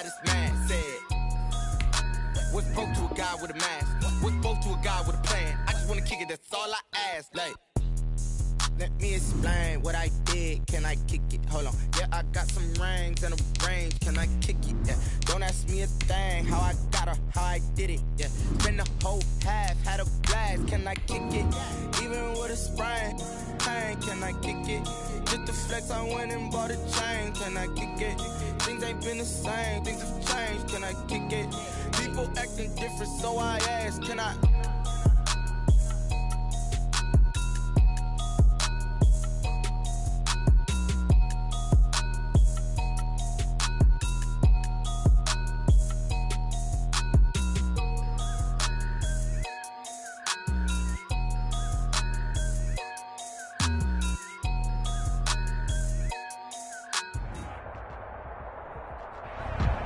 baddest man said, what's broke to a guy with a mask? What's broke to a guy with a plan? I just wanna kick it, that's all I ask. Like, let me explain what I did. Can I kick it? Hold on. Yeah, I got some rings and a range. Can I kick it? Yeah. Don't ask me a thing. How I got her, how I did it. Yeah. Spend the whole half, had a blast. Can I kick it? Even with a sprain, pain. Can I kick it? Just to flex, I went and bought a chain. Can I kick it? Things ain't been the same. Things have changed. Can I kick it? People acting different, so I ask. Can I?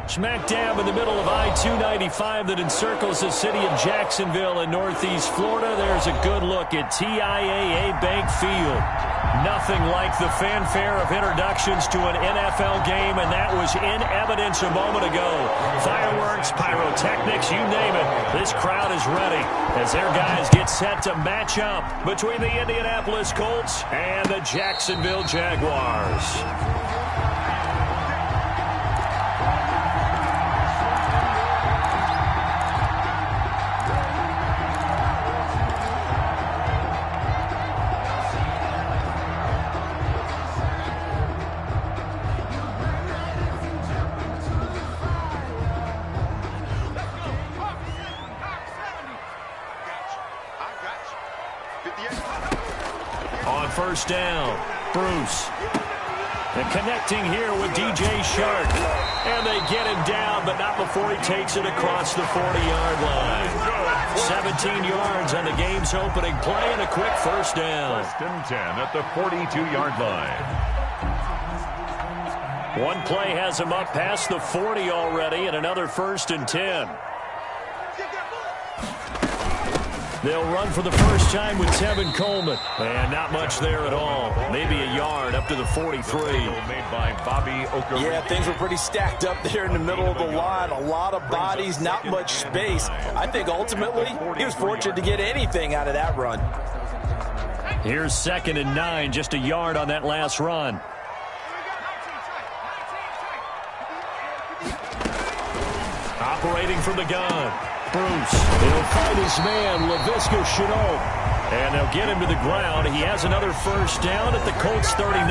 Smack dab in the middle of I-295 that encircles the city of Jacksonville in northeast Florida. There's a good look at TIAA Bank Field. Nothing like the fanfare of introductions to an NFL game, and that was in evidence a moment ago. Fireworks, pyrotechnics, you name it. This crowd is ready as their guys get set to match up between the Indianapolis Colts and the Jacksonville Jaguars. On first down, Bruce. And connecting here with DJ Shark. And they get him down, but not before he takes it across the 40-yard line. 17 yards on the game's opening play and a quick first down. First and 10 at the 42-yard line. One play has him up past the 40 already, and another first and 10. They'll run for the first time with Tevin Coleman. And not much there at all. Maybe a yard up to the 43. Made by Bobby Okereke. Yeah, things were pretty stacked up there in the middle of the line. A lot of bodies, not much space. I think ultimately he was fortunate to get anything out of that run. Here's 2nd and 9, just a yard on that last run. Operating from the gun. Bruce. He'll find his man, Laviska Shenault. And they'll get him to the ground. He has another first down at the Colts 39.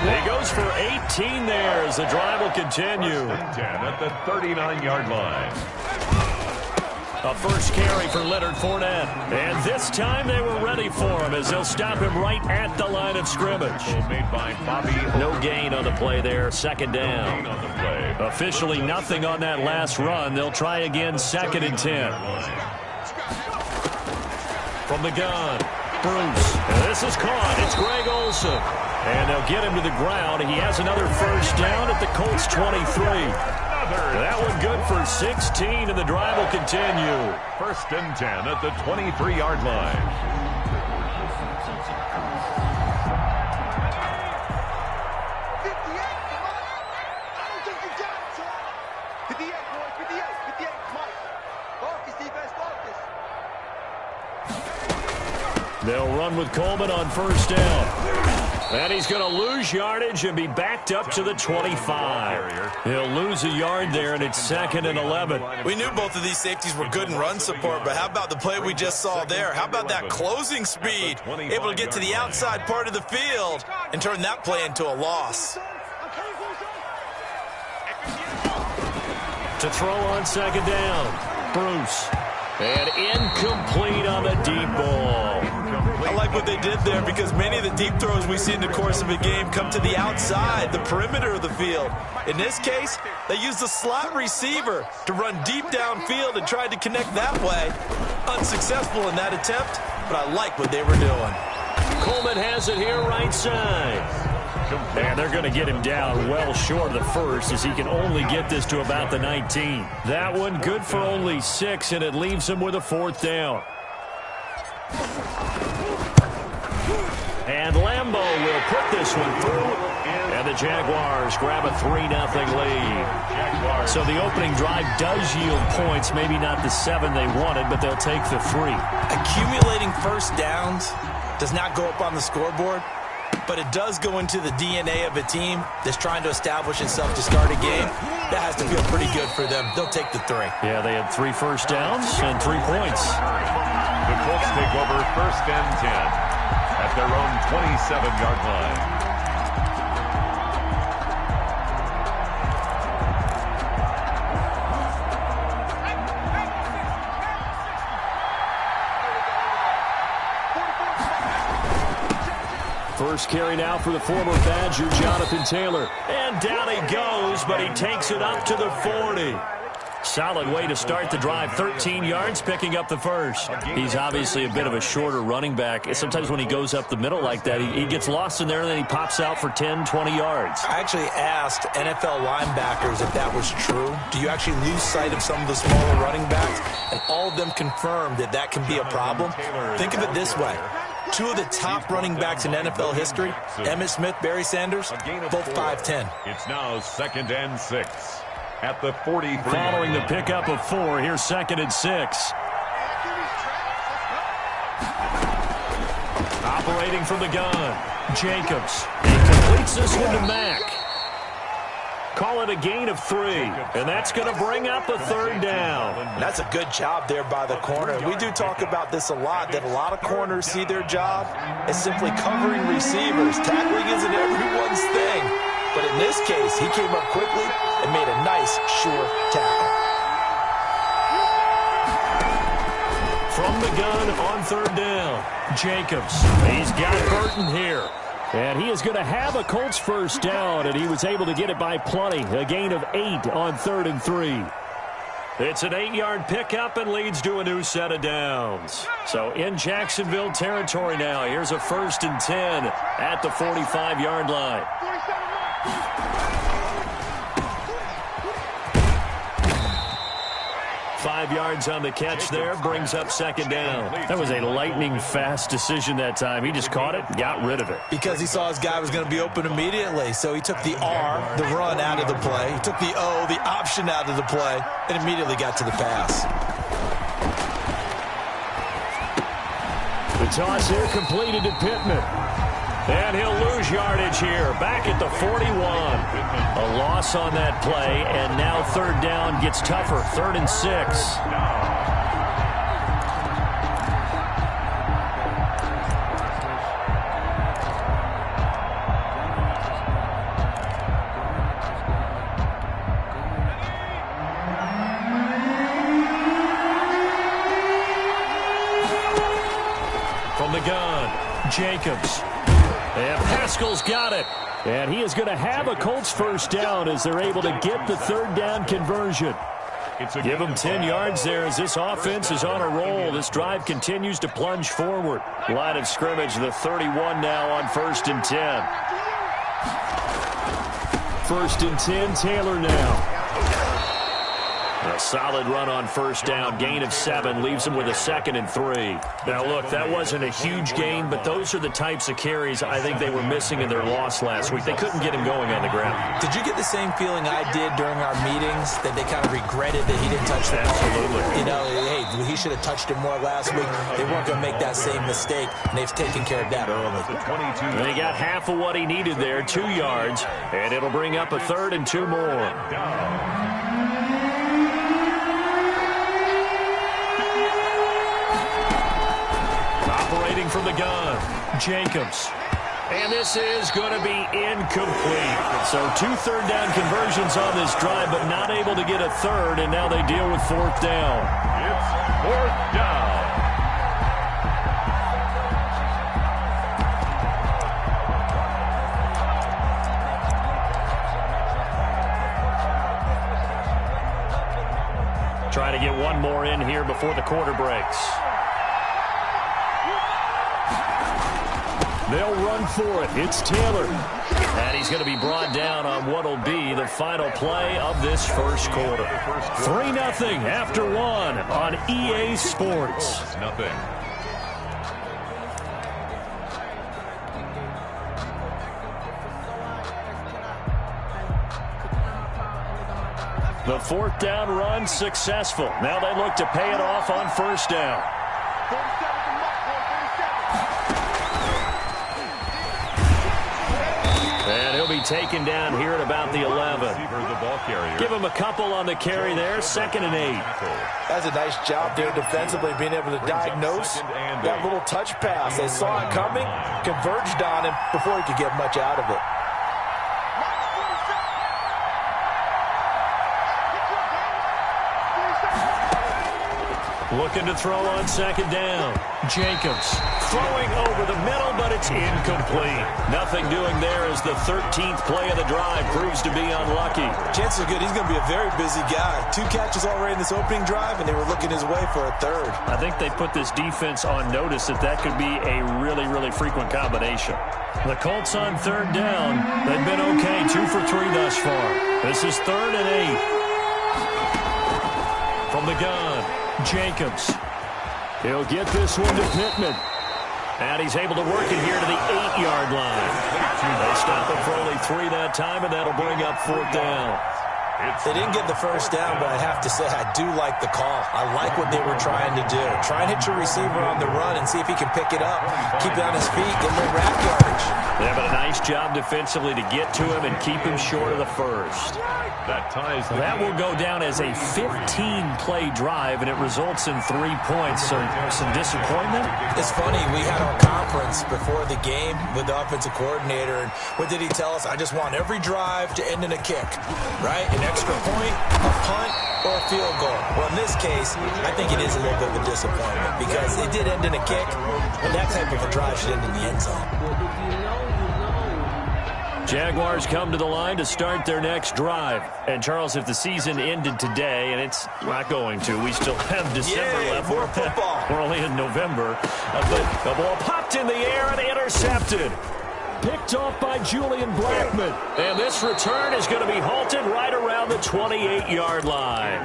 He goes for 18 there as the drive will continue. 10 at the 39-yard line. A first carry for Leonard Fournette. And this time they were ready for him as they'll stop him right at the line of scrimmage. Made by Bobby. No gain on the play there. 2nd down. Officially nothing on that last run. They'll try again 2nd and 10. From the gun, Bruce. And this is caught. It's Greg Olsen. And they'll get him to the ground. He has another first down at the Colts 23. That one good for 16, and the drive will continue. First and 10 at the 23-yard line. They'll run with Coleman on first down. And he's going to lose yardage and be backed up to the 25. He'll lose a yard there, and it's 2nd and 11. We knew both of these safeties were good in run support, but how about the play we just saw there? How about that closing speed? Able to get to the outside part of the field and turn that play into a loss. To throw on 2nd down, Bruce. And incomplete on the deep ball. I like what they did there because many of the deep throws we see in the course of a game come to the outside, the perimeter of the field. In this case, they used the slot receiver to run deep downfield and tried to connect that way. Unsuccessful in that attempt, but I like what they were doing. Coleman has it here right side. And they're going to get him down well short of the first as he can only get this to about the 19. That one good for only 6, and it leaves him with a 4th down. And Lambeau will put this one through, and the Jaguars grab a 3-0 lead. So the opening drive does yield points, maybe not the 7 they wanted, but they'll take the 3. Accumulating first downs does not go up on the scoreboard, but it does go into the DNA of a team that's trying to establish itself to start a game. That has to feel pretty good for them. They'll take the 3. Yeah, they had 3 first downs and 3 points. The Colts take over 1st and 10 at their own 27-yard line. First carry now for the former Badger, Jonathan Taylor. And down he goes, but he takes it up to the 40. Solid way to start the drive. 13 yards, picking up the first. He's obviously a bit of a shorter running back. Sometimes when he goes up the middle like that, he gets lost in there, and then he pops out for 10, 20 yards. I actually asked NFL linebackers if that was true. Do you actually lose sight of some of the smaller running backs? And all of them confirmed that that can be a problem. Think of it this way. 2 of the top running backs in NFL history, Emmitt Smith, Barry Sanders, both 5'10". It's now 2nd and 6 at the 43. Following the pickup of 4, here's 2nd and 6. Operating from the gun, Jacobs. He completes this one to Mack. Call it a gain of 3, and that's going to bring up a 3rd down. That's a good job there by the corner. We do talk about this a lot, that a lot of corners see their job as simply covering receivers. Tackling isn't everyone's thing. But in this case, he came up quickly and made a nice, sure tackle. From the gun on 3rd down, Jacobs. He's got Burton here. And he is going to have a Colts first down, and he was able to get it by plenty. A gain of 8 on 3rd and 3. It's an 8-yard pickup and leads to a new set of downs. So in Jacksonville territory now, here's a 1st and 10 at the 45-yard line. Five yards on the catch there, brings up 2nd down. That was a lightning-fast decision that time. He just caught it and got rid of it. Because he saw his guy was going to be open immediately. So he took the R, the run, out of the play. He took the O, the option, out of the play, and immediately got to the pass. The toss here completed to Pittman. And he'll lose yardage here, back at the 41. A loss on that play, and now 3rd down gets tougher, 3rd and 6. From the gun, Jacobs. And Pascal's got it. And he is going to have a Colts first down as they're able to get the 3rd down conversion. Give them 10 yards there as this offense is on a roll. This drive continues to plunge forward. Line of scrimmage, the 31 now on 1st and 10. 1st and 10, Taylor now. A solid run on 1st down, gain of 7, leaves him with a 2nd and 3. Now, look, that wasn't a huge gain, but those are the types of carries I think they were missing in their loss last week. They couldn't get him going on the ground. Did you get the same feeling I did during our meetings, that they kind of regretted that he didn't touch the ball? Absolutely. You know, hey, he should have touched it more last week. They weren't going to make that same mistake, and they've taken care of that early. And he got half of what he needed there, 2 yards, and it'll bring up a 3rd and 2 more. Operating from the gun, Jacobs. And this is going to be incomplete. So 2 3rd down conversions on this drive, but not able to get a 3rd, and now they deal with 4th down. It's 4th down. Trying to get one more in here before the quarter breaks. They'll run for it. It's Taylor. And he's going to be brought down on what will be the final play of this first quarter. 3-0 after 1 on EA Sports. Nothing. The fourth down run successful. Now they look to pay it off on first down. And he'll be taken down here at about the 11. Give him a couple on the carry there, 2nd and 8. That's a nice job there defensively, being able to diagnose that little touch pass. They saw it coming, converged on him before he could get much out of it. Looking to throw on 2nd down. Jacobs throwing over the middle, but it's incomplete. Nothing doing there as the 13th play of the drive proves to be unlucky. Chances are good he's going to be a very busy guy. 2 catches already in this opening drive, and they were looking his way for a 3rd. I think they put this defense on notice that could be a really, really frequent combination. The Colts on 3rd down. They've been okay, 2 for 3 thus far. This is 3rd and 8. From the gun, Jacobs. He'll get this one to Pittman. And he's able to work it here to the 8-yard line. They stop him for only 3 that time, and that'll bring up 4th down. They didn't get the first down, but I have to say I do like the call. I like what they were trying to do. Try and hit your receiver on the run and see if he can pick it up. Keep it on his feet, get more rack yardage. Yeah, but a nice job defensively to get to him and keep him short of the first. That will go down as a 15-play drive, and it results in 3 points. So some disappointment? It's funny, we had our conference before the game with the offensive coordinator, and what did he tell us? I just want every drive to end in a kick, right? An extra point, a punt, or a field goal. Well, in this case, I think it is a little bit of a disappointment because it did end in a kick, but that type of a drive should end in the end zone. Jaguars come to the line to start their next drive. And, Charles, if the season ended today, and it's not going to, we still have December left. More football. We're only in November. But the ball popped in the air and intercepted. Picked off by Julian Blackmon. And this return is going to be halted right around the 28-yard line.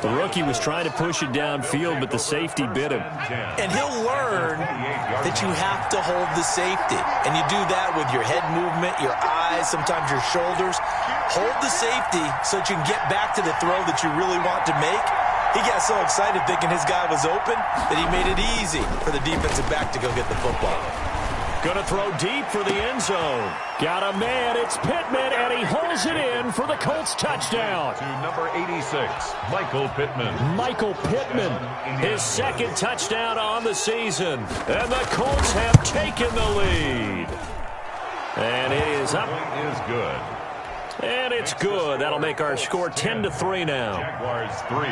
The rookie was trying to push it downfield, but the safety bit him. And he'll learn that you have to hold the safety. And you do that with your head movement, your eyes, sometimes your shoulders. Hold the safety so that you can get back to the throw that you really want to make. He got so excited thinking his guy was open that he made it easy for the defensive back to go get the football. Going to throw deep for the end zone. Got a man, it's Pittman, and he holds it in for the Colts touchdown. To number 86, Michael Pittman. Michael Pittman, his 2nd touchdown on the season. And the Colts have taken the lead. And it is up. Is good. And it's good. That'll make our score 10-3 now. Jaguars 3.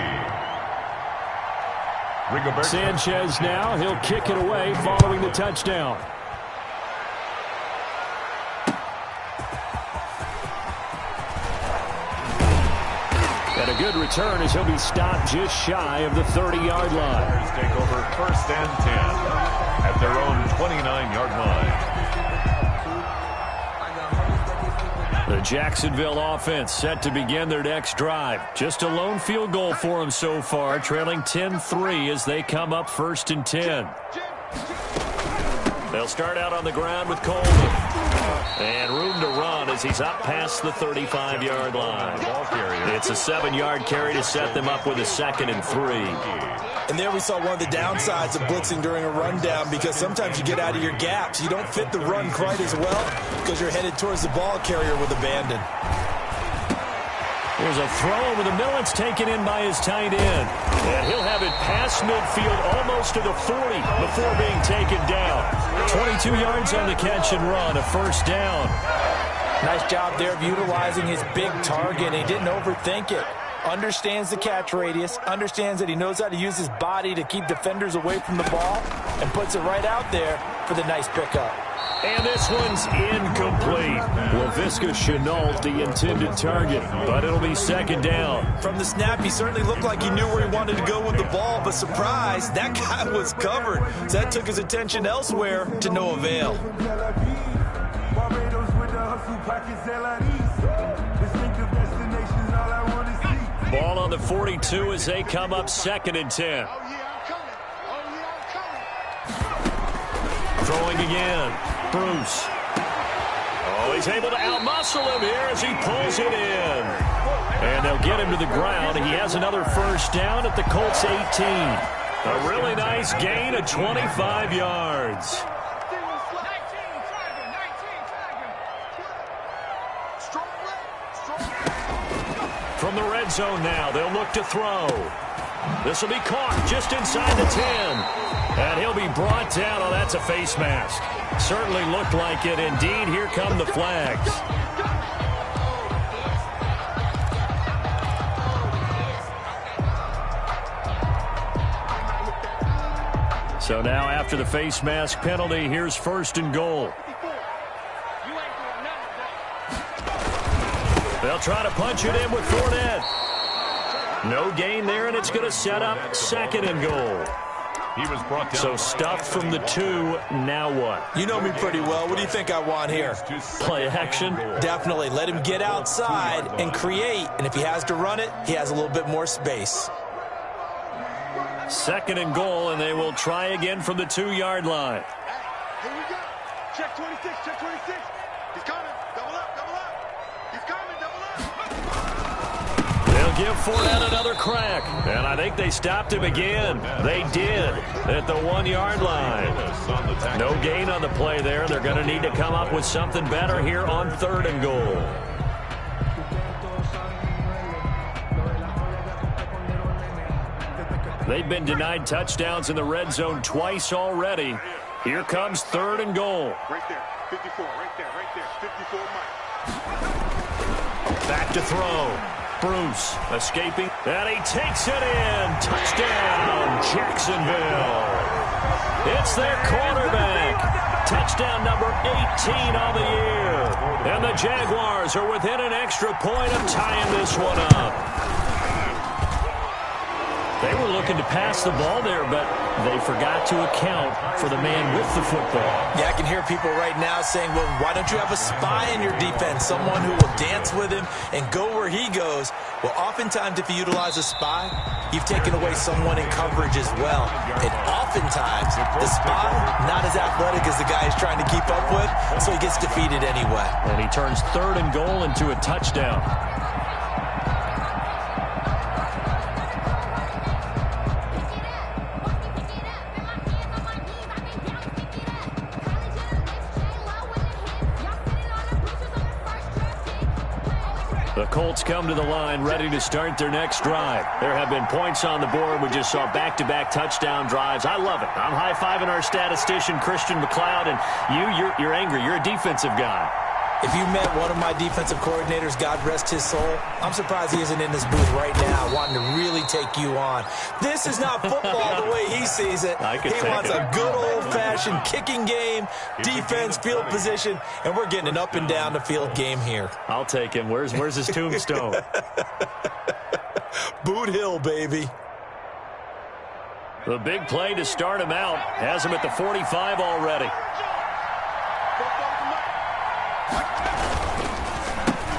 Sanchez now, he'll kick it away following the touchdown. And a good return as he'll be stopped just shy of the 30-yard line. Take over 1st and 10 at their own 29-yard line. The Jacksonville offense set to begin their next drive. Just a lone field goal for them so far, trailing 10-3 as they come up 1st and 10. They'll start out on the ground with Coleman. And room to run as he's up past the 35-yard line. It's a 7-yard carry to set them up with a 2nd and 3. And there we saw one of the downsides of blitzing during a rundown because sometimes you get out of your gaps. You don't fit the run quite as well because you're headed towards the ball carrier with abandon. There's a throw over the middle. It's taken in by his tight end. And he'll have it past midfield almost to the 40 before being taken down. 22 yards on the catch and run, a 1st down. Nice job there of utilizing his big target. He didn't overthink it. Understands the catch radius, understands that he knows how to use his body to keep defenders away from the ball, and puts it right out there for the nice pickup. And this one's incomplete. Laviska Shenault, the intended target, but it'll be 2nd down. From the snap, he certainly looked like he knew where he wanted to go with the ball, but surprise, that guy was covered. So that took his attention elsewhere to no avail. Ball on the 42 as they come up 2nd and 10. Throwing again. Bruce. Oh, he's able to outmuscle him here as he pulls it in. And they'll They'll get him to the ground. He has another first down at the Colts 18. A really nice gain of 25 yards. From the red zone now, they'll look to throw. This will be caught just inside the 10. And he'll be brought down. Oh, that's a face mask. Certainly looked like it. Indeed, here come the flags. So now after the face mask penalty, here's first and goal. They'll try to punch it in with Fournette. No gain there, and it's going to set up second and goal. He was brought down. So stuffed from the 2. Now what? You know me pretty well. What do you think I want here? Play action? Definitely. Let him get outside and create. And if he has to run it, he has a little bit more space. Second and goal, and they will try again from the 2-yard line. Here we go. Check 26, check 26. He's coming. Double up, double up. He's coming, double up. They'll give Fournette another crack. And I think they stopped him again. They did at the 1-yard line. No gain on the play there. They're going to need to come up with something better here on third and goal. They've been denied touchdowns in the red zone twice already. Here comes third and goal. Right there, 54, right there, 54 Mike. Back to throw. Bruce escaping. And he takes it in. Touchdown, Jacksonville. It's their quarterback. Touchdown number 18 on the year. And the Jaguars are within an extra point of tying this one up. They were looking to pass the ball there, but they forgot to account for the man with the football. Yeah, I can hear people right now saying, well, why don't you have a spy in your defense, someone who will dance with him and go where he goes? Well, oftentimes if you utilize a spy, you've taken away someone in coverage as well. And oftentimes, the spy, not as athletic as the guy he's trying to keep up with, so he gets defeated anyway. And he turns third and goal into a touchdown. The Colts come to the line ready to start their next drive. There have been points on the board. We just saw back-to-back touchdown drives. I love it. I'm high-fiving our statistician, Christian McLeod, and you're angry. You're a defensive guy. If you met one of my defensive coordinators, God rest his soul, I'm surprised he isn't in this booth right now wanting to really take you on. This is not football the way he sees it. He wants a good old-fashioned kicking game, defense, field position, and we're getting an up-and-down-the-field game here. I'll take him. Where's his tombstone? Boot Hill, baby. The big play to start him out has him at the 45 already.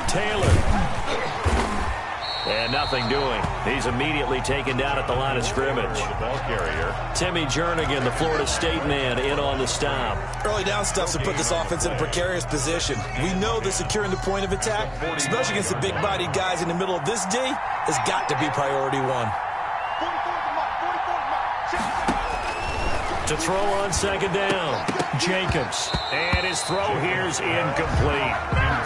Taylor. And nothing doing. He's immediately taken down at the line of scrimmage. Ball carrier. Timmy Jernigan, the Florida State man, in on the stop. Early down stuffs to put this offense in a precarious position. We know that securing the point of attack, especially against the big-bodied guys in the middle of this D, has got to be priority one. To throw on second down, Jacobs. And his throw here's incomplete.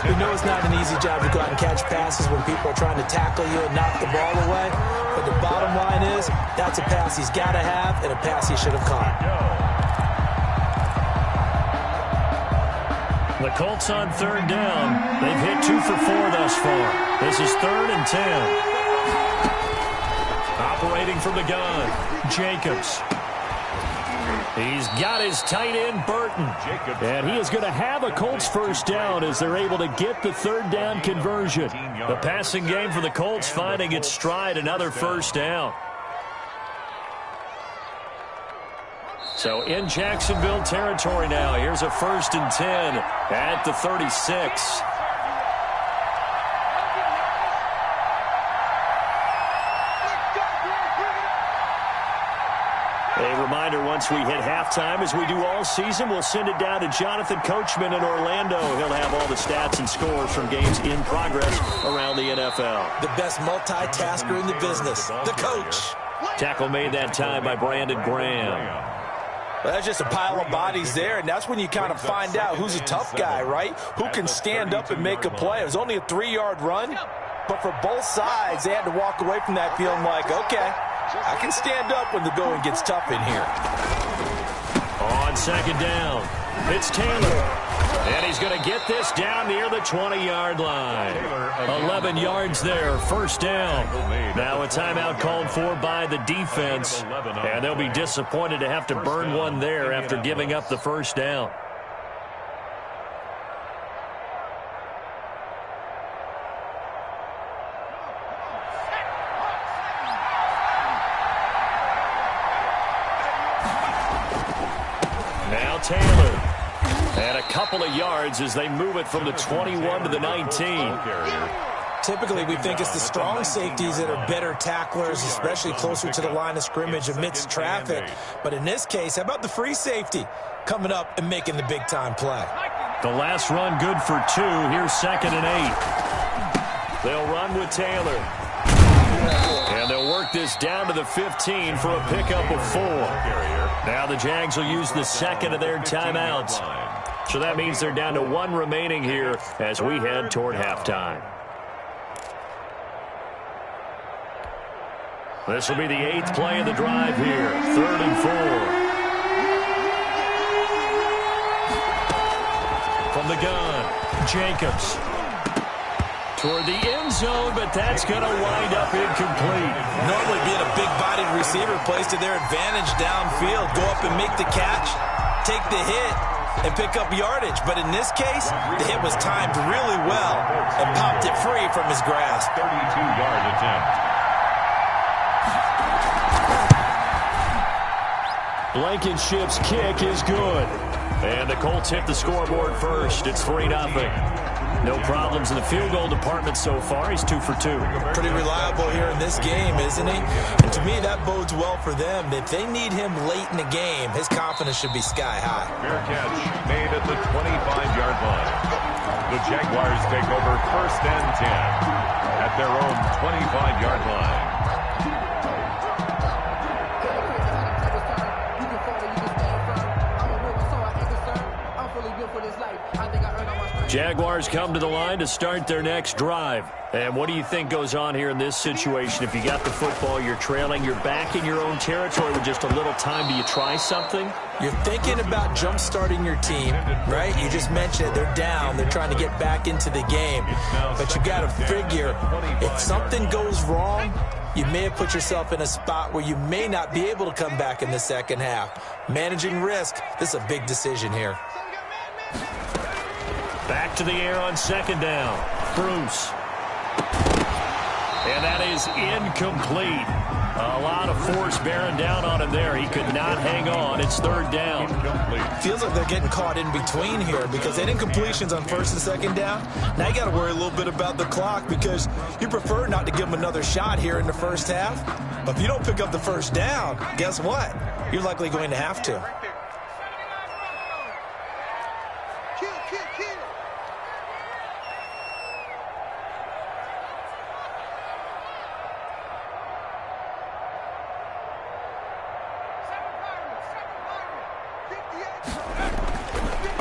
We know it's not an easy job to go out and catch passes when people are trying to tackle you and knock the ball away. But the bottom line is, that's a pass he's got to have and a pass he should have caught. The Colts on third down. They've hit 2 for 4 thus far. This is 3rd and 10. Operating from the gun, Jacobs. He's got his tight end, Burton. And he is going to have a Colts first down as they're able to get the third down conversion. The passing game for the Colts finding its stride, another first down. So in Jacksonville territory now, here's a 1st and 10 at the 36. A reminder, once we hit halftime, as we do all season, we'll send it down to Jonathan Coachman in Orlando. He'll have all the stats and scores from games in progress around the NFL. The best multitasker in the business, the coach. Tackle made that time by Brandon Graham. Well, that's just a pile of bodies there, and that's when you kind of find out who's a tough guy, right? Who can stand up and make a play. It was only a 3-yard run, but for both sides, they had to walk away from that feeling like, okay, I can stand up when the going gets tough in here. On second down, it's Taylor. And he's going to get this down near the 20-yard line. 11 yards there, first down. Now a timeout called for by the defense. And they'll be disappointed to have to burn one there after giving up the first down. Now Taylor. And a couple of yards as they move it from the 21 to the 19. Typically, we think it's the strong safeties that are better tacklers, especially closer to the line of scrimmage amidst traffic. But in this case, how about the free safety coming up and making the big-time play? The last run good for 2. Here's 2nd and 8. They'll run with Taylor. And they'll work this down to the 15 for a pickup of 4. Now the Jags will use the second of their timeouts. So that means they're down to 1 remaining here as we head toward halftime. This will be the 8th play of the drive here. 3rd and 4. From the gun, Jacobs. Toward the end zone, but that's going to wind up incomplete. Normally being a big-bodied receiver plays to their advantage downfield. Go up and make the catch, take the hit, and pick up yardage. But in this case, the hit was timed really well and popped it free from his grasp. 32-yard attempt. Blankenship's kick is good. And the Colts hit the scoreboard first. It's 3-0. No problems in the field goal department so far. He's 2 for 2. Pretty reliable here in this game, isn't he? And to me, that bodes well for them. If they need him late in the game, his confidence should be sky high. Fair catch made at the 25-yard line. The Jaguars take over 1st and 10 at their own 25-yard line. Jaguars come to the line to start their next drive. And what do you think goes on here in this situation? If you got the football, you're trailing, you're back in your own territory with just a little time. Do you try something? You're thinking about jump-starting your team, right? You just mentioned it. They're down. They're trying to get back into the game. But you got to figure, if something goes wrong, you may have put yourself in a spot where you may not be able to come back in the second half. Managing risk, this is a big decision here. Back to the air on second down. Bruce. And that is incomplete. A lot of force bearing down on him there. He could not hang on. It's 3rd down. Feels like they're getting caught in between here because they did incompletions on 1st and 2nd down. Now you got to worry a little bit about the clock because you prefer not to give them another shot here in the first half. But if you don't pick up the first down, guess what? You're likely going to have to.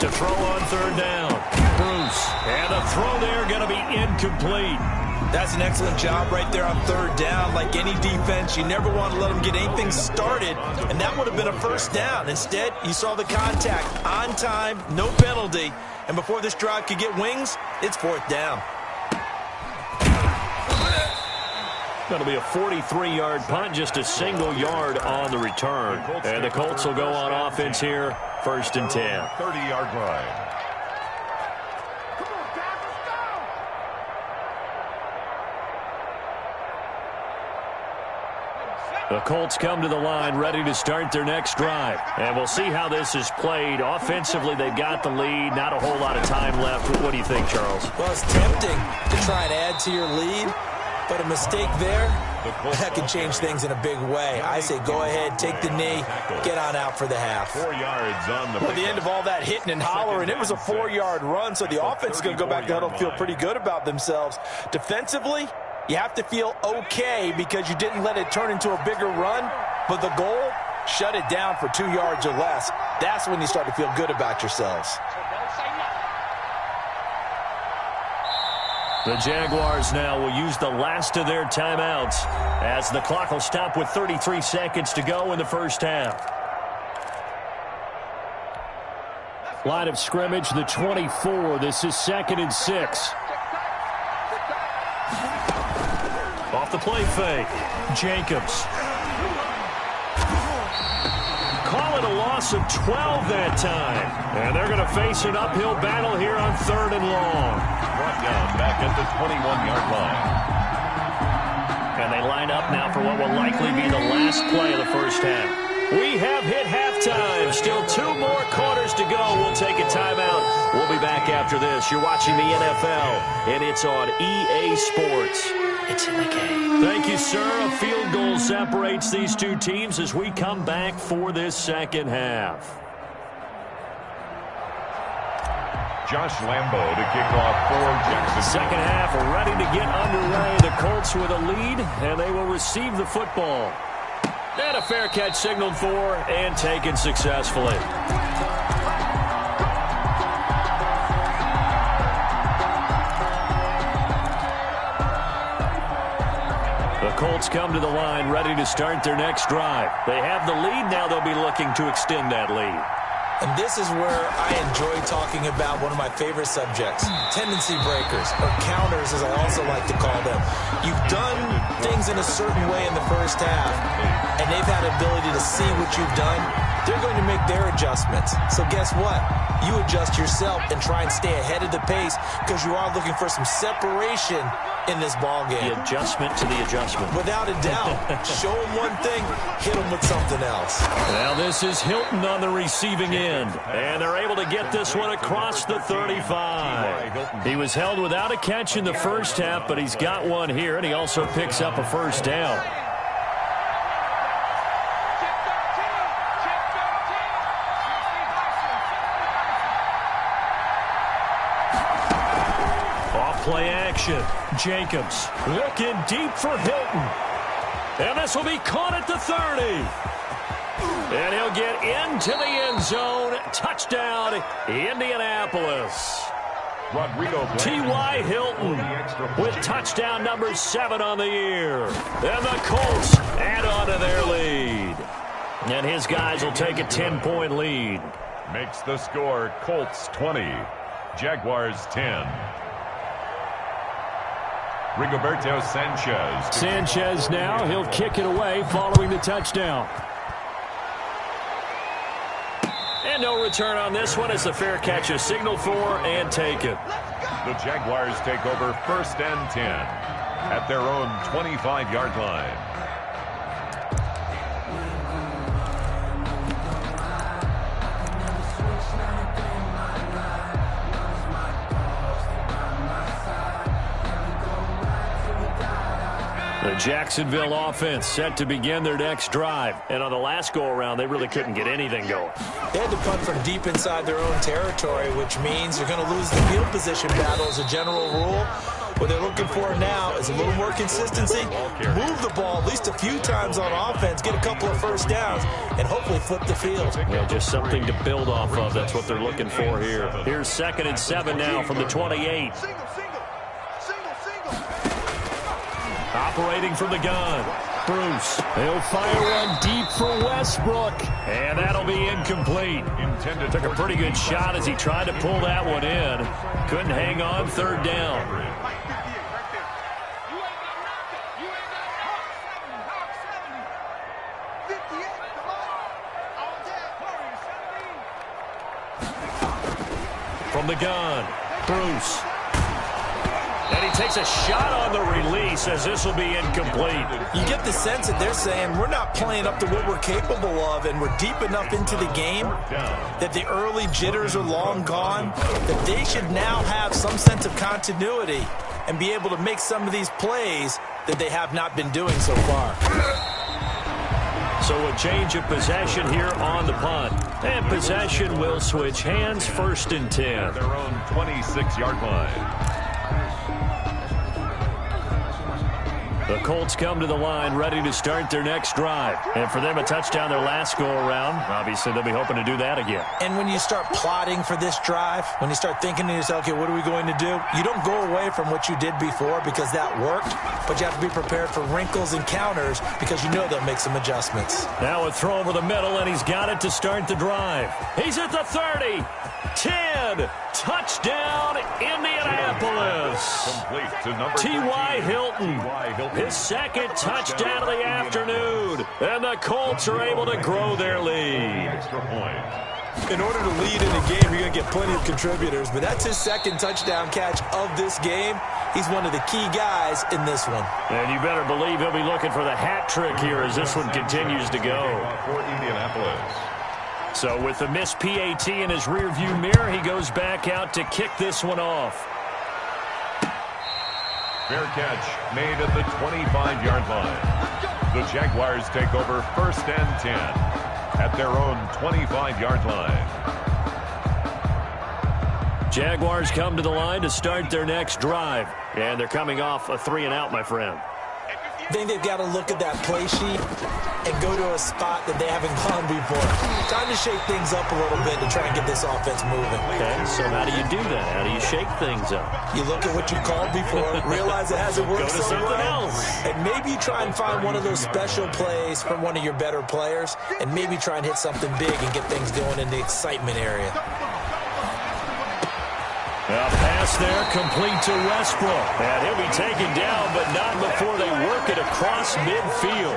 To throw on 3rd down. Bruce. And the throw there going to be incomplete. That's an excellent job right there on 3rd down. Like any defense, you never want to let them get anything started, and that would have been a first down. Instead, you saw the contact on time, no penalty, and before this drive could get wings, it's 4th down. Going to be a 43-yard punt, just a single yard on the return. And the Colts will go on offense here, 1st and 10. 30-yard line. The Colts come to the line ready to start their next drive. And we'll see how this is played. Offensively, they've got the lead. Not a whole lot of time left. What do you think, Charles? Well, it's tempting to try and add to your lead. But a mistake there that can change things in a big way. I say go ahead, take the knee, get on out for the half. 4 yards on the At the end of all that hitting and hollering, it was a 4-yard run, so the offense is going to go back to the huddle, feel pretty good about themselves. Defensively, you have to feel okay because you didn't let it turn into a bigger run, but the goal, shut it down for 2 yards or less. That's when you start to feel good about yourselves. The Jaguars now will use the last of their timeouts as the clock will stop with 33 seconds to go in the first half. Line of scrimmage, the 24. This is 2nd and 6. Off the play fake. Jacobs. Call it a loss of 12 that time. And they're going to face an uphill battle here on 3rd and long. Brought down back at the 21-yard line. And they line up now for what will likely be the last play of the first half. We have hit halftime. Still 2 more quarters to go. We'll take a timeout. We'll be back after this. You're watching the NFL, and it's on EA Sports. It's in the game. Thank you, sir. A field goal separates these two teams as we come back for this second half. Josh Lambo to kick off for Jackson. Second half ready to get underway. The Colts with a lead, and they will receive the football. And a fair catch signaled for and taken successfully. The Colts come to the line ready to start their next drive. They have the lead. Now they'll be looking to extend that lead. And this is where I enjoy talking about one of my favorite subjects, tendency breakers, or counters as I also like to call them. You've done things in a certain way in the first half, and they've had ability to see what you've done. They're going to make their adjustments. So guess what? You adjust yourself and try and stay ahead of the pace because you are looking for some separation in this ball game. The adjustment to the adjustment. Without a doubt. Show them one thing, hit them with something else. Now this is Hilton on the receiving end. And they're able to get this one across the 35. He was held without a catch in the first half, but he's got one here, and he also picks up a first down. Play action. Jacobs looking deep for Hilton. And this will be caught at the 30. And he'll get into the end zone. Touchdown, Indianapolis. T.Y. Hilton with touchdown number 7 on the year. And the Colts add on to their lead. And his guys will take a 10-point lead. Makes the score Colts 20, Jaguars 10. Rigoberto Sanchez. Sanchez now, he'll kick it away following the touchdown. And no return on this one as the fair catch is signaled for and taken. The Jaguars take over 1st and 10 at their own 25-yard line. The Jacksonville offense set to begin their next drive. And on the last go-around, they really couldn't get anything going. They had to punt from deep inside their own territory, which means they're going to lose the field position battle as a general rule. What they're looking for now is a little more consistency, move the ball at least a few times on offense, get a couple of first downs, and hopefully flip the field. Yeah, just something to build off of. That's what they're looking for here. Here's 2nd and 7 now from the 28. Operating from the gun, Bruce. He'll fire one deep for Westbrook, and that'll be incomplete. Took a pretty good shot as he tried to pull that one in. Couldn't hang on, 3rd down. From the gun, Bruce. And he takes a shot on the release as this will be incomplete. You get the sense that they're saying we're not playing up to what we're capable of, and we're deep enough into the game that the early jitters are long gone, that they should now have some sense of continuity and be able to make some of these plays that they have not been doing so far. So a change of possession here on the punt. And possession will switch hands, 1st and 10. Their own 26-yard line. The Colts come to the line ready to start their next drive. And for them, a touchdown their last go-around. Obviously, they'll be hoping to do that again. And when you start plotting for this drive, when you start thinking to yourself, okay, what are we going to do? You don't go away from what you did before because that worked, but you have to be prepared for wrinkles and counters because you know they'll make some adjustments. Now a throw over the middle, and he's got it to start the drive. He's at the 30, 10, touchdown, Indianapolis. Complete to number T.Y. 13. Hilton, his second touchdown of the afternoon. And the Colts are able to grow their lead. Extra point. In order to lead in a game, you're going to get plenty of contributors, but that's his second touchdown catch of this game. He's one of the key guys in this one. And you better believe he'll be looking for the hat trick here as this one continues to go. For Indianapolis. So with the missed PAT in his rearview mirror, he goes back out to kick this one off. Fair catch made at the 25-yard line. The Jaguars take over 1st and 10 at their own 25-yard line. Jaguars come to the line to start their next drive. And they're coming off a 3-and-out, my friend. I think they've got to look at that play sheet and go to a spot that they haven't gone before. Time to shake things up a little bit to try and get this offense moving. Okay, so how do you do that? How do you shake things up? You look at what you called before, realize it hasn't worked Go to so something well, else. and maybe try and find one of those special plays from one of your better players, and maybe try and hit something big and get things going in the excitement area. A pass there, complete to Westbrook. And he'll be taken down, but not before they work it across midfield.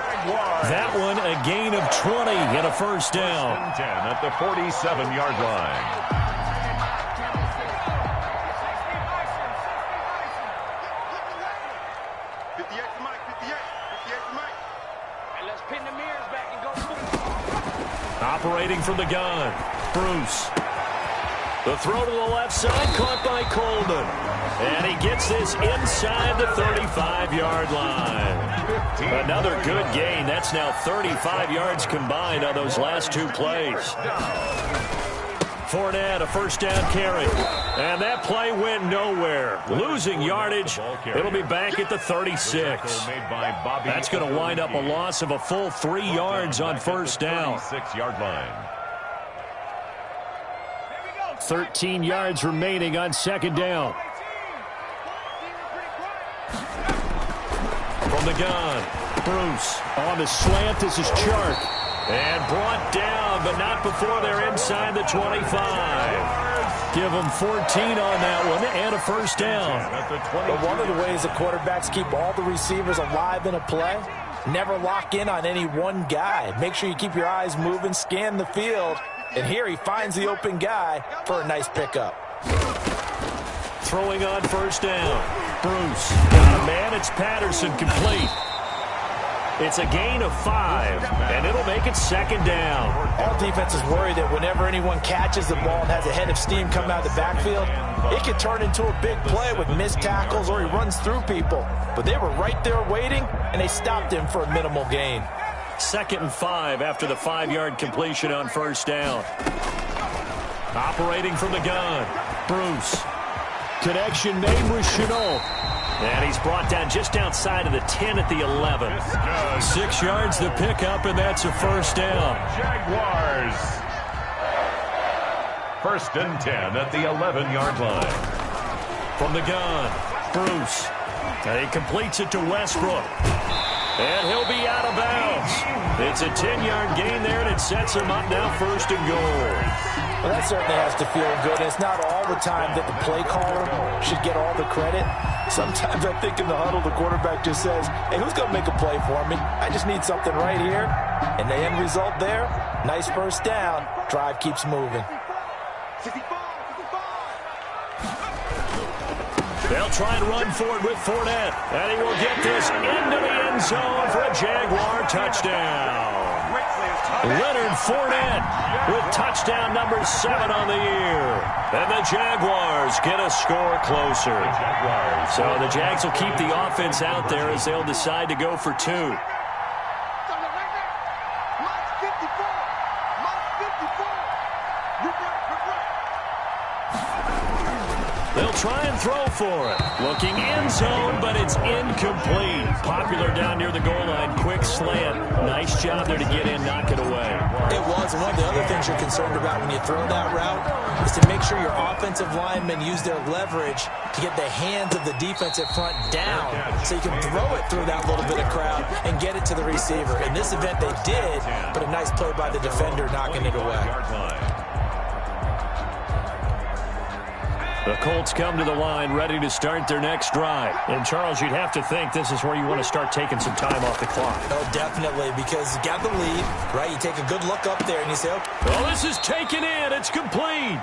That one, a gain of 20 and a 1st down. 10 at the 47-yard line. Operating from the gun, Bruce. The throw to the left side, caught by Coleman. And he gets this inside the 35-yard line. Another good gain. That's now 35 yards combined on those last 2 plays. Fournette, a 1st down carry. And that play went nowhere. Losing yardage. It'll be back at the 36. That's going to wind up a loss of a full 3 yards on 1st down. 6-yard line. 13 yards remaining on 2nd down. From the gun, Bruce on the slant. This is Chark. And brought down, but not before they're inside the 25. Give them 14 on that one and a 1st down. But one of the ways the quarterbacks keep all the receivers alive in a play, never lock in on any one guy. Make sure you keep your eyes moving, scan the field. And here he finds the open guy for a nice pickup. Throwing on 1st down. Bruce. Got a man. It's Patterson, complete. It's a gain of 5, and it'll make it 2nd down. All defenses worry that whenever anyone catches the ball and has a head of steam come out of the backfield, it can turn into a big play with missed tackles or he runs through people. But they were right there waiting, and they stopped him for a minimal gain. 2nd and 5 after the 5-yard completion on 1st down. Operating from the gun, Bruce. Connection made with Chenault. And he's brought down just outside of the 10 at the 11. 6 yards the pickup, and that's a 1st down. Jaguars. 1st and 10 at the 11-yard line. From the gun, Bruce. And he completes it to Westbrook. And he'll be out of bounds. It's a 10-yard gain there, and it sets him up now 1st and goal. Well, that certainly has to feel good. It's not all the time that the play caller should get all the credit. Sometimes I think in the huddle, the quarterback just says, hey, who's going to make a play for me? I just need something right here. And the end result there, nice 1st down. Drive keeps moving. They'll try and run for it with Fournette. And he will get this into the end end zone for a Jaguar touchdown. Leonard Fournette with touchdown number 7 on the year. And the Jaguars get a score closer. So the Jags will keep the offense out there as they'll decide to go for 2. They'll try and throw for it. Looking end zone, but it's incomplete. Popular down near the goal line. Quick slant. Nice job there to get in, knock it away. It was. And one of the other things you're concerned about when you throw that route is to make sure your offensive linemen use their leverage to get the hands of the defensive front down so you can throw it through that little bit of crowd and get it to the receiver. In this event, they did, but a nice play by the defender knocking it away. The Colts come to the line ready to start their next drive. And, Charles, you'd have to think this is where you want to start taking some time off the clock. Oh, definitely, because you got the lead, right? You take a good look up there and you say, oh. Well, this is taken in. It's complete.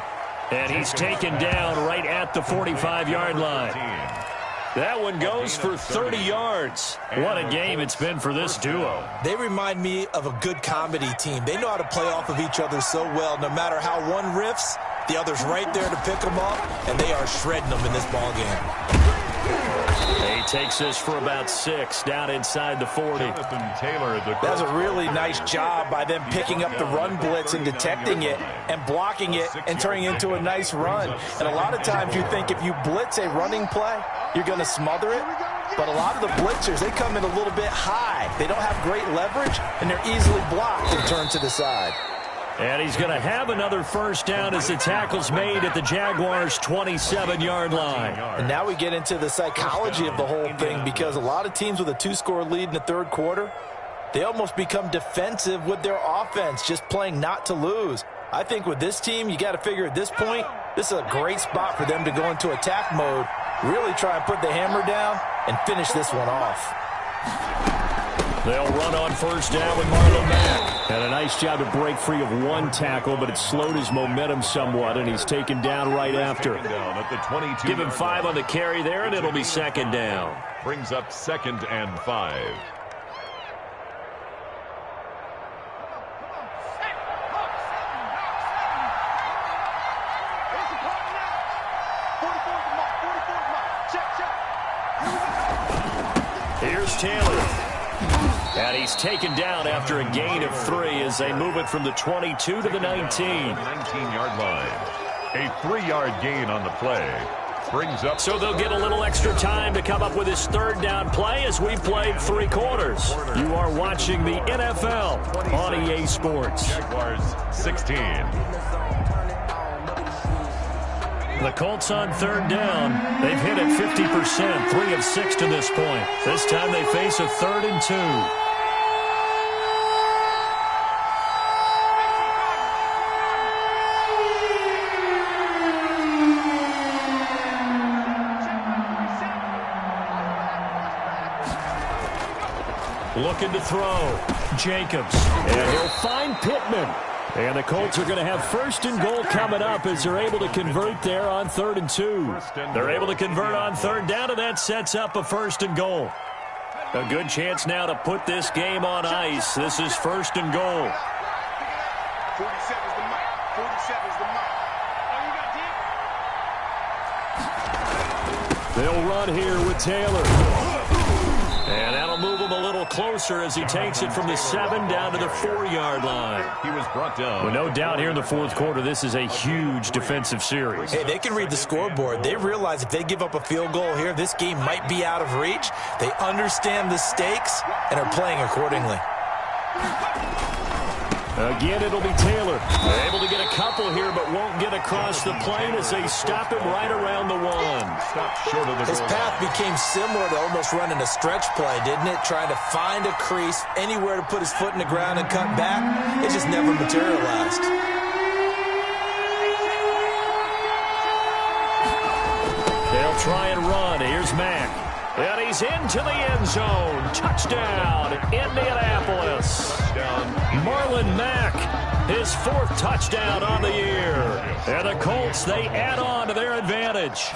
And he's taken down right at the 45-yard line. That one goes for 30 yards. What a game it's been for this duo. They remind me of a good comedy team. They know how to play off of each other so well. No matter how one riffs, the other's right there to pick them up, and they are shredding them in this ball game. He takes this for about 6 down inside the 40. That's a really nice job by them picking up the run blitz and detecting it and blocking it and turning it into a nice run. And a lot of times you think if you blitz a running play, you're going to smother it. But a lot of the blitzers, they come in a little bit high. They don't have great leverage, and they're easily blocked and turned to the side. And he's going to have another first down as the tackle's made at the Jaguars' 27-yard line. And now we get into the psychology of the whole thing, because a lot of teams with a 2-score lead in the third quarter, they almost become defensive with their offense, just playing not to lose. I think with this team, you got to figure at this point, this is a great spot for them to go into attack mode, really try and put the hammer down and finish this one off. They'll run on first down with Marlon Mack. And a nice job to break free of one tackle, but it slowed his momentum somewhat, and he's taken down right after. Give him 5 on the carry there, and it'll be second down. Brings up 2nd and 5. Here's Taylor. And he's taken down after a gain of 3 as they move it from the 22 to the 19. 19-yard line. A 3-yard gain on the play. Brings up. So they'll get a little extra time to come up with his third down play as we played 3 quarters. You are watching the NFL on EA Sports. Jaguars 16. The Colts on third down. They've hit it 50%, 3 of 6 to this point. This time they face a 3rd and 2. Looking to throw. Jacobs. And he'll find Pittman. And the Colts are going to have 1st and goal coming up as they're able to convert there on 3rd and 2. They're able to convert on 3rd down, and that sets up a 1st and goal. A good chance now to put this game on ice. This is 1st and goal. 47's the mic. 47's the mic. They'll run here with Taylor. And that'll move him a little closer as he takes it from the 7 down to the 4-yard line. He was brought down. Well, no doubt here in the 4th quarter, this is a huge defensive series. Hey, they can read the scoreboard. They realize if they give up a field goal here, this game might be out of reach. They understand the stakes and are playing accordingly. Again, it'll be Taylor. They're able to get a couple here, but won't get across the plane as they stop him right around the 1. Stop short of the His goal path line. became similar to almost running a stretch play, didn't it? Trying to find a crease, anywhere to put his foot in the ground and cut back. It just never materialized. They'll try and run. Here's Mack. And he's into the end zone. Touchdown, Indianapolis. Touchdown. Marlon Mack His 4th touchdown on the year. And the Colts, they add on to their advantage.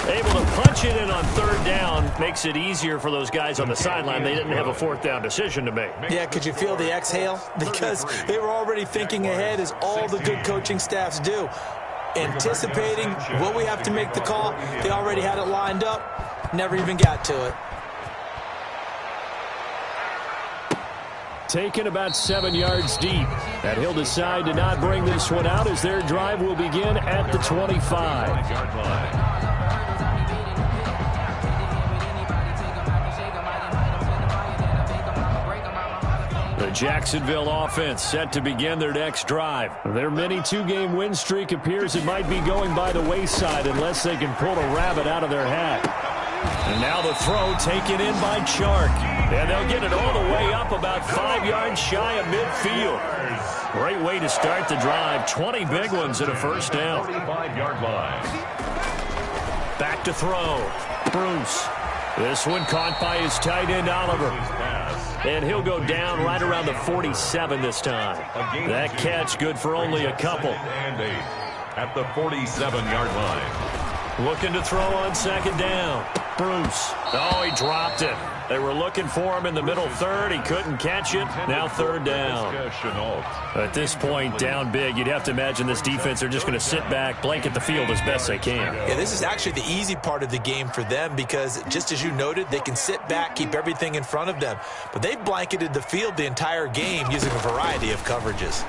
Able to punch it in on 3rd down makes it easier for those guys on the sideline. They didn't have a 4th down decision to make. Yeah, could you feel the exhale? Because they were already thinking ahead, as all the good coaching staffs do. Anticipating what we have to make the call. They already had it lined up. Never even got to it. Taken about 7 yards deep. And he'll decide to not bring this one out as their drive will begin at the 25. The Jacksonville offense set to begin their next drive. Their mini 2-game win streak appears it might be going by the wayside unless they can pull a rabbit out of their hat. And now the throw taken in by Chark. And they'll get it all the way up about 5 yards shy of midfield. Great way to start the drive. 20 big ones and a 1st down. 45-yard line. Back to throw. Bruce. This one caught by his tight end, Oliver. And he'll go down right around the 47 this time. That catch good for only a couple. And 8 at the 47-yard line. Looking to throw on 2nd down. Bruce. Oh, he dropped it. They were looking for him in the middle 3rd. He couldn't catch it. Now 3rd down. At this point, down big, you'd have to imagine this defense, they're just going to sit back, blanket the field as best they can. Yeah, this is actually the easy part of the game for them because, just as you noted, they can sit back, keep everything in front of them. But they blanketed the field the entire game using a variety of coverages.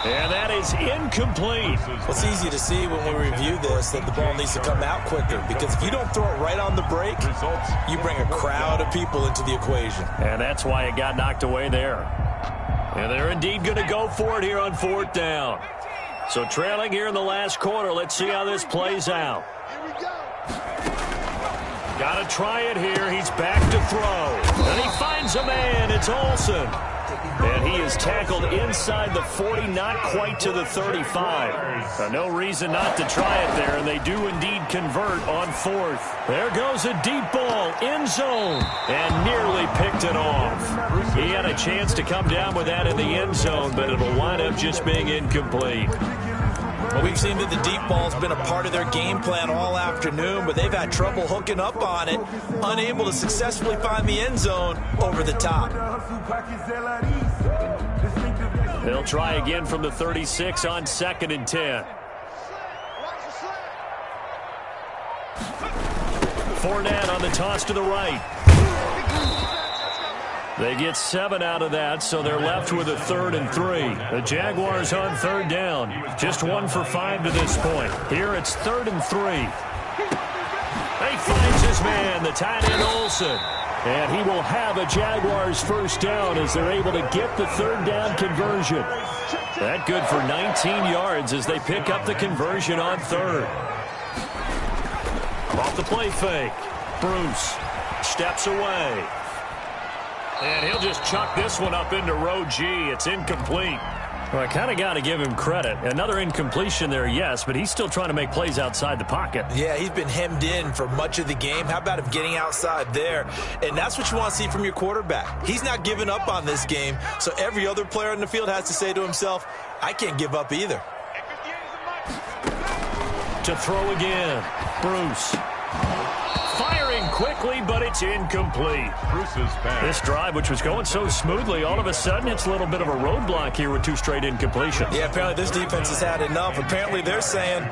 And that is incomplete. Well, it's easy to see when we review this that the ball needs to come out quicker because if you don't throw it right on the break, you bring a crowd of people into the equation. And that's why it got knocked away there. And they're indeed going to go for it here on 4th down. So trailing here in the last quarter, let's see how this plays out. Got to try it here. He's back to throw. And he finds a man. It's Olsen. And he is tackled inside the 40, not quite to the 35. No reason not to try it there, and they do indeed convert on 4th. There goes a deep ball, end zone, and nearly picked it off. He had a chance to come down with that in the end zone, but it'll wind up just being incomplete. Well, we've seen that the deep ball's been a part of their game plan all afternoon, but they've had trouble hooking up on it, unable to successfully find the end zone over the top. They'll try again from the 36 on 2nd and 10. Fournette on the toss to the right. They get 7 out of that, so they're left with a 3rd and 3. The Jaguars on 3rd down. Just 1 for 5 to this point. Here it's 3rd and 3. He finds his man, the tight end Olsen. And he will have a Jaguars 1st down as they're able to get the 3rd down conversion. That good for 19 yards as they pick up the conversion on 3rd. Off the play fake. Bruce steps away. And he'll just chuck this one up into row G. It's incomplete. Well, I kind of got to give him credit. Another incompletion there, yes, but he's still trying to make plays outside the pocket. Yeah, he's been hemmed in for much of the game. How about him getting outside there? And that's what you want to see from your quarterback. He's not giving up on this game, so every other player in the field has to say to himself, I can't give up either. To throw again. Bruce. Firing quickly, but it's incomplete. Bruce's pass. This drive, which was going so smoothly, all of a sudden it's a little bit of a roadblock here with 2 straight incompletions. Yeah, apparently this defense has had enough. Apparently they're saying,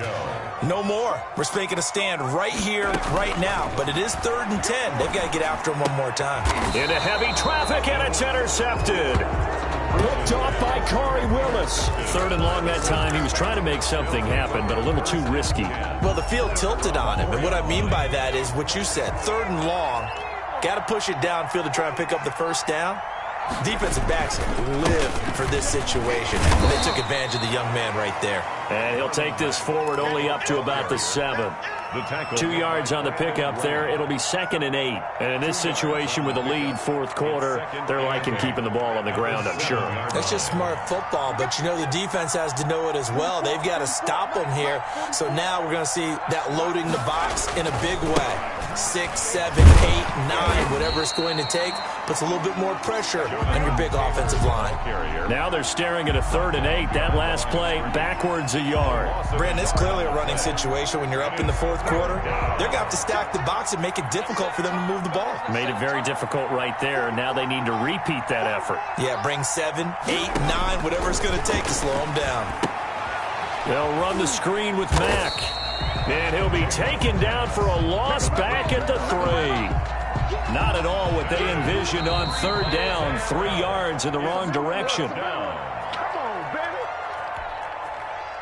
no more. We're making a stand right here, right now. But it is 3rd and 10. They've got to get after him one more time. Into heavy traffic, and it's intercepted. Picked off by Corey Willis. 3rd and long that time. He was trying to make something happen, but a little too risky. Well, the field tilted on him, and what I mean by that is what you said. 3rd and long, got to push it downfield to try and pick up the 1st down. Defensive backs live for this situation. They took advantage of the young man right there. And he'll take this forward only up to about the 7. 2 yards on the pickup there. It'll be 2nd and 8. And in this situation with a lead 4th quarter, they're liking keeping the ball on the ground, I'm sure. That's just smart football, but you know the defense has to know it as well. They've got to stop them here. So now we're going to see that loading the box in a big way. 6, 7, 8, 9, whatever it's going to take, puts a little bit more pressure on your big offensive line. Now they're staring at a 3rd and 8. That last play backwards a yard. Brandon, it's clearly a running situation when you're up in the 4th quarter. They're going to have to stack the box and make it difficult for them to move the ball. Made it very difficult right there. Now they need to repeat that effort. Yeah, bring 7, 8, 9, whatever it's going to take to slow them down. They'll run the screen with Mack. And he'll be taken down for a loss back at the 3. Not at all what they envisioned on 3rd down. 3 yards in the wrong direction.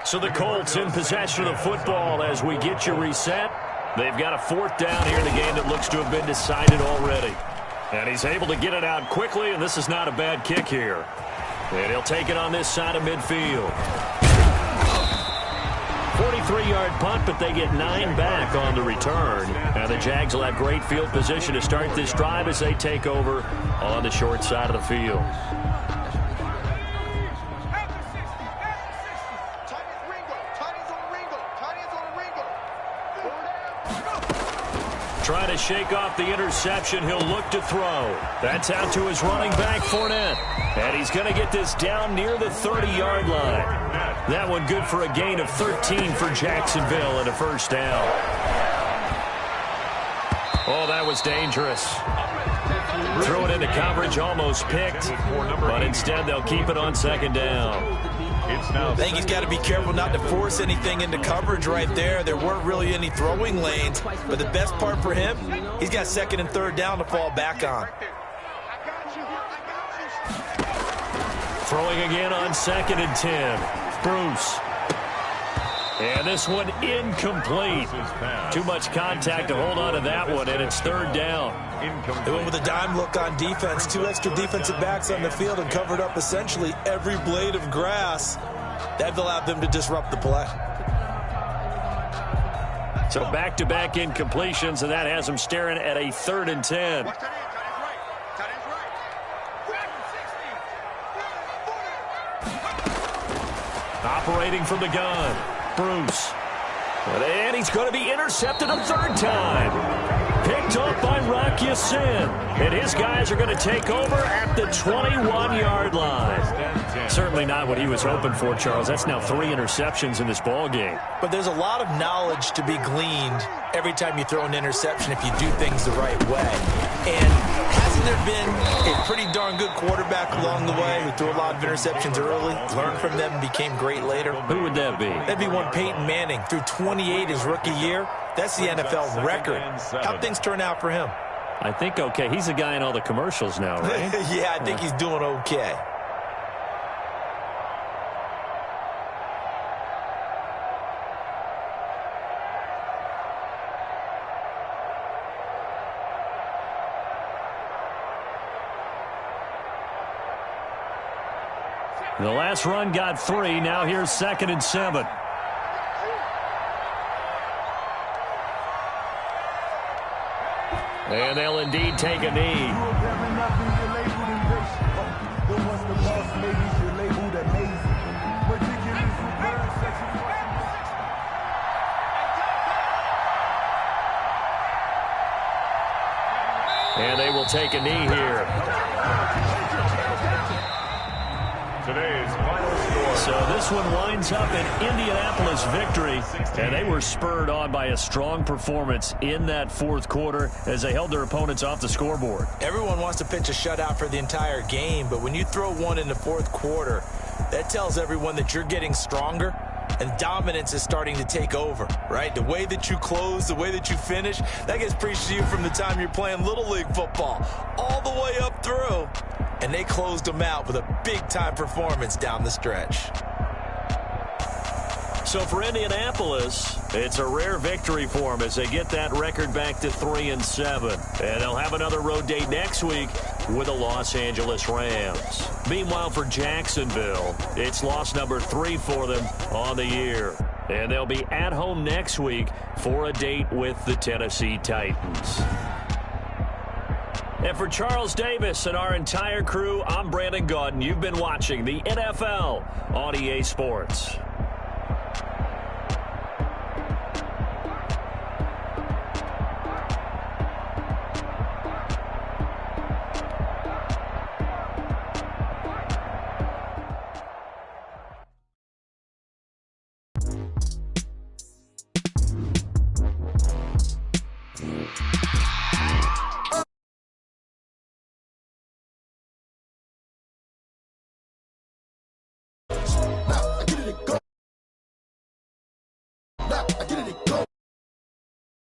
So the Colts in possession of the football as we get you reset. They've got a 4th down here in the game that looks to have been decided already. And he's able to get it out quickly, and this is not a bad kick here. And he'll take it on this side of midfield. 43-yard punt, but they get 9 back on the return. And the Jags will have great field position to start this drive as they take over on the short side of the field. Trying to shake off the interception. He'll look to throw. That's out to his running back, Fournette. And he's going to get this down near the 30-yard line. That one good for a gain of 13 for Jacksonville and a 1st down. Oh, that was dangerous. Threw it into coverage, almost picked. But instead, they'll keep it on 2nd down. I think he's got to be careful not to force anything into coverage right there. There weren't really any throwing lanes, but the best part for him, he's got 2nd and 3rd down to fall back on. Throwing again on 2nd and 10. Bruce. And this one incomplete. Too much contact to hold on to that one, and it's 3rd down. They went with a dime look on defense. 2 extra defensive backs on the field and covered up essentially every blade of grass. That allowed them to disrupt the play. So back-to-back incompletions, and that has them staring at a 3rd and 10. Operating from the gun, Bruce. And he's going to be intercepted a 3rd time. Picked up by Rock Ya-Sin. And his guys are going to take over at the 21-yard line. Certainly not what he was hoping for, Charles. That's now 3 interceptions in this ball game. But there's a lot of knowledge to be gleaned every time you throw an interception if you do things the right way. And hasn't there been a pretty darn good quarterback along the way who threw a lot of interceptions early, learned from them, and became great later? Who would that be? That'd be one Peyton Manning. Threw 28 his rookie year. That's the NFL record. How'd things turn out for him? I think okay. He's a guy in all the commercials now, right? Yeah, I think he's doing okay. The last run got 3. Now here's 2nd and 7. And they'll indeed take a knee. And they will take a knee here. Today's final score. So this one winds up an Indianapolis victory, and they were spurred on by a strong performance in that 4th quarter as they held their opponents off the scoreboard. Everyone wants to pitch a shutout for the entire game, but when you throw one in the 4th quarter, that tells everyone that you're getting stronger and dominance is starting to take over, right? The way that you close, the way that you finish, that gets preached to you from the time you're playing Little League football all the way up through. And they closed them out with a big-time performance down the stretch. So for Indianapolis, it's a rare victory for them as they get that record back to 3-7. And they'll have another road date next week with the Los Angeles Rams. Meanwhile, for Jacksonville, it's loss number 3 for them on the year. And they'll be at home next week for a date with the Tennessee Titans. And for Charles Davis and our entire crew, I'm Brandon Gaudin. You've been watching the NFL on EA Sports.